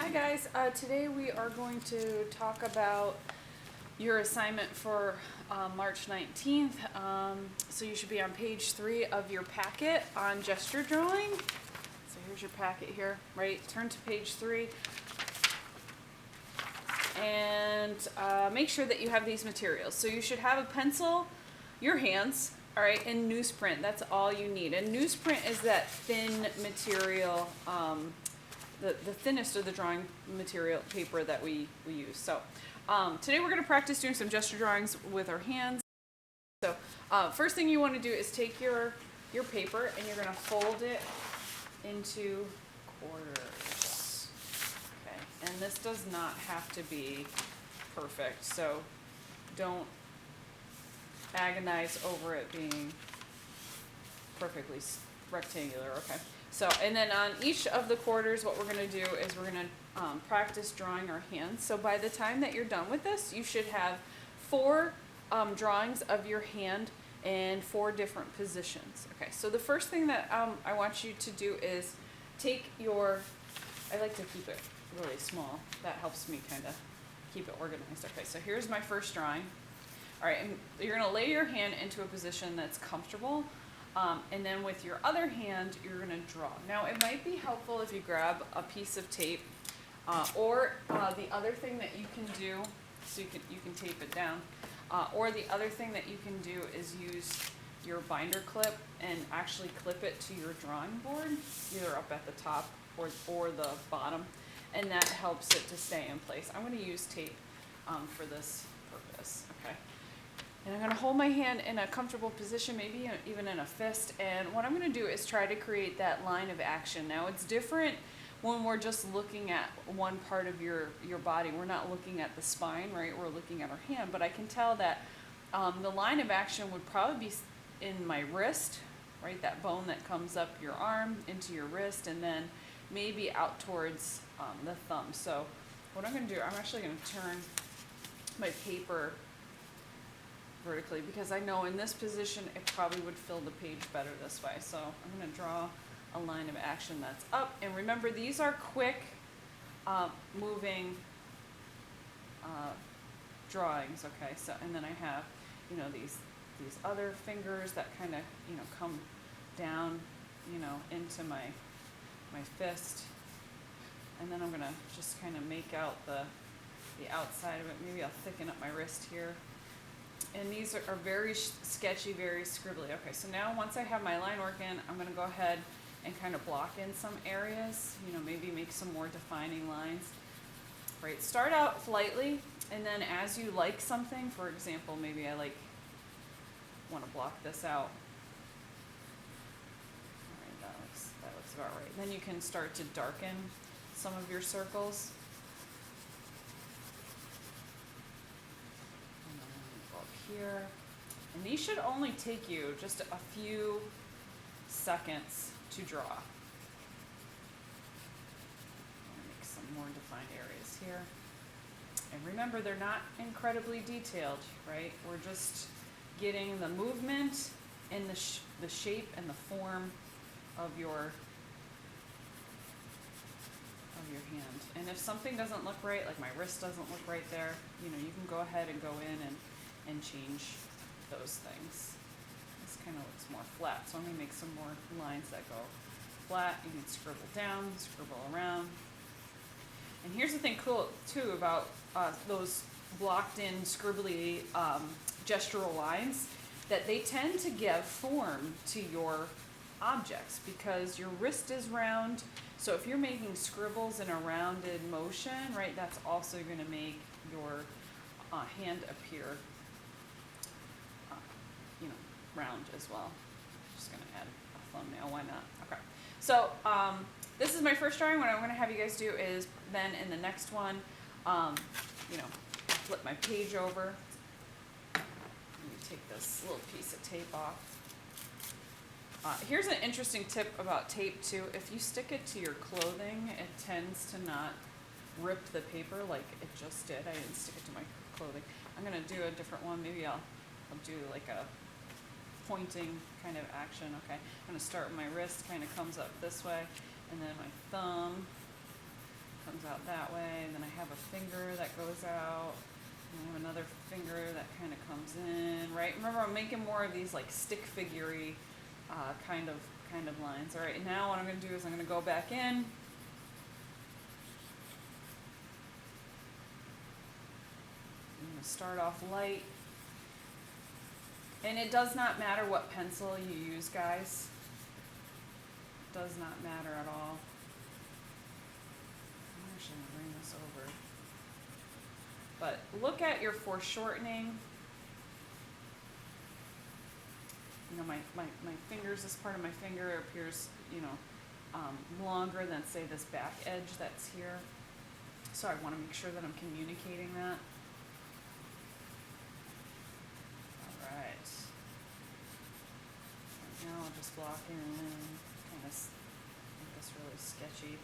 Hi guys, today we are going to talk about your assignment for March 19th. So you should be on page 3 of your packet on gesture drawing. So here's your packet here, right? Turn to page 3 and make sure that you have these materials. So you should have a pencil, your hands, all right, and newsprint. That's all you need. And newsprint is that thin material, the thinnest of the drawing material paper that we use. So today we're going to practice doing some gesture drawings with our hands. So first thing you want to do is take your paper and you're going to fold it into quarters. Okay, and this does not have to be perfect, so don't agonize over it being perfectly rectangular. Okay. So, and then on each of the quarters, what we're going to do is we're going to practice drawing our hands. So by the time that you're done with this, you should have 4 drawings of your hand in 4 different positions. Okay, so the first thing that I want you to do is take your, I like to keep it really small. That helps me kind of keep it organized. Okay, so here's my first drawing. All right, and you're going to lay your hand into a position that's comfortable. And then with your other hand, you're going to draw. Now, it might be helpful if you grab a piece of tape, or the other thing that you can do, so you can tape it down, or the other thing that you can do is use your binder clip and actually clip it to your drawing board, either up at the top or the bottom, and that helps it to stay in place. I'm going to use tape for this purpose. Okay. And I'm going to hold my hand in a comfortable position, maybe even in a fist. And what I'm going to do is try to create that line of action. Now, it's different when we're just looking at one part of your body. We're not looking at the spine, right? We're looking at our hand. But I can tell that the line of action would probably be in my wrist, right? That bone that comes up your arm into your wrist, and then maybe out towards the thumb. So what I'm going to do, I'm actually going to turn my paper vertically, because I know in this position it probably would fill the page better this way. So I'm going to draw a line of action that's up, and remember, these are quick moving drawings. Okay, so and then I have these other fingers that kind of come down into my fist, and then I'm going to just kind of make out the outside of it. Maybe I'll thicken up my wrist here. And these are very sketchy, very scribbly. Okay, so now once I have my line work in, I'm going to go ahead and kind of block in some areas, maybe make some more defining lines. Right, start out lightly, and then as you like something, for example, maybe I want to block this out. All right, that looks about right. Then you can start to darken some of your circles. Here, and these should only take you just a few seconds to draw. I'll make some more defined areas here, and remember, they're not incredibly detailed, right? We're just getting the movement and the shape and the form of your hand. And if something doesn't look right, like my wrist doesn't look right there, you can go ahead and go in and change those things. This kind of looks more flat, so I'm going to make some more lines that go flat. You can scribble down, scribble around. And here's the thing cool too about those blocked in scribbly gestural lines, that they tend to give form to your objects because your wrist is round. So if you're making scribbles in a rounded motion, right, that's also going to make your hand appear round as well. Just going to add a thumbnail, why not? Okay, so this is my first drawing. What I'm going to have you guys do is then in the next one, flip my page over. Let me take this little piece of tape off. Here's an interesting tip about tape too. If you stick it to your clothing, it tends to not rip the paper like it just did. I didn't stick it to my clothing. I'm going to do a different one. Maybe I'll do like a pointing kind of action. Okay, I'm going to start with my wrist, kind of comes up this way, and then my thumb comes out that way, and then I have a finger that goes out, and I have another finger that kind of comes in, right? Remember, I'm making more of these like stick figure-y kind of lines. All right, now what I'm going to do is I'm going to go back in. I'm going to start off light. And it does not matter what pencil you use, guys. It does not matter at all. I'm actually going to bring this over. But look at your foreshortening. You know, my fingers, this part of my finger appears, you know, longer than, say, this back edge that's here. So I want to make sure that I'm communicating that. All right. Now I'll just block in, kind of make this really sketchy.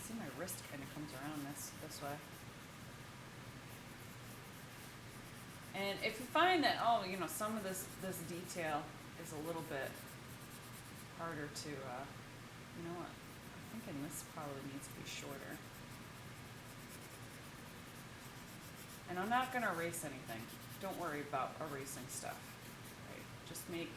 See, my wrist kind of comes around this way. And if you find that, oh, you know, some of this detail is a little bit harder to, you know what, I'm thinking this probably needs to be shorter. And I'm not going to erase anything. Don't worry about erasing stuff. Right? Just make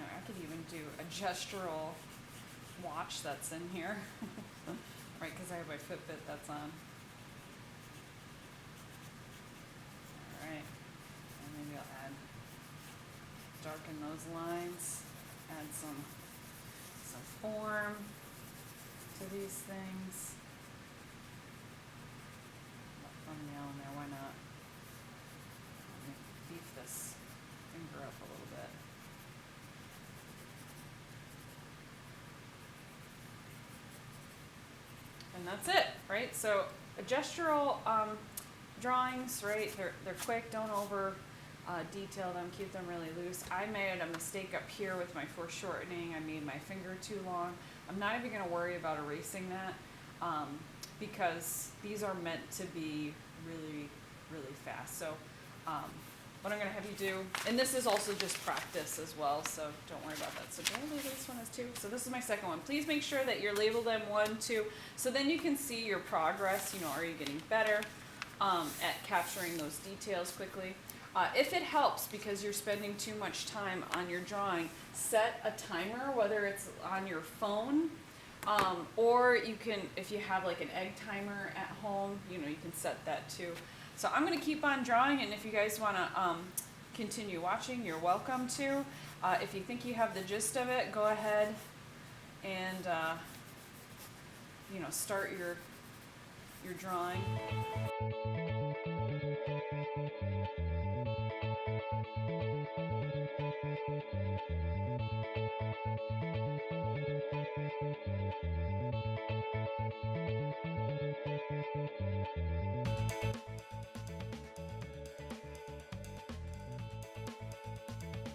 I could even do a gestural watch that's in here, right, because I have my Fitbit that's on. All right, and maybe I'll darken those lines, add some form to these things. Thumbnail in there, why not? Let me beef this finger up a little bit. And that's it, right? So gestural drawings, right? They're quick. Don't over detail them. Keep them really loose. I made a mistake up here with my foreshortening. I made my finger too long. I'm not even going to worry about erasing that because these are meant to be really, really fast. So what I'm going to have you do, and this is also just practice as well, so don't worry about that. So do I label this one as 2? So this is my second one. Please make sure that you're labeled them 1, 2, so then you can see your progress. You know, are you getting better at capturing those details quickly? If it helps because you're spending too much time on your drawing, set a timer, whether it's on your phone or you can, if you have like an egg timer at home, you know, you can set that too. So I'm going to keep on drawing, and if you guys want to continue watching, you're welcome to. If you think you have the gist of it, go ahead and you know, start your drawing.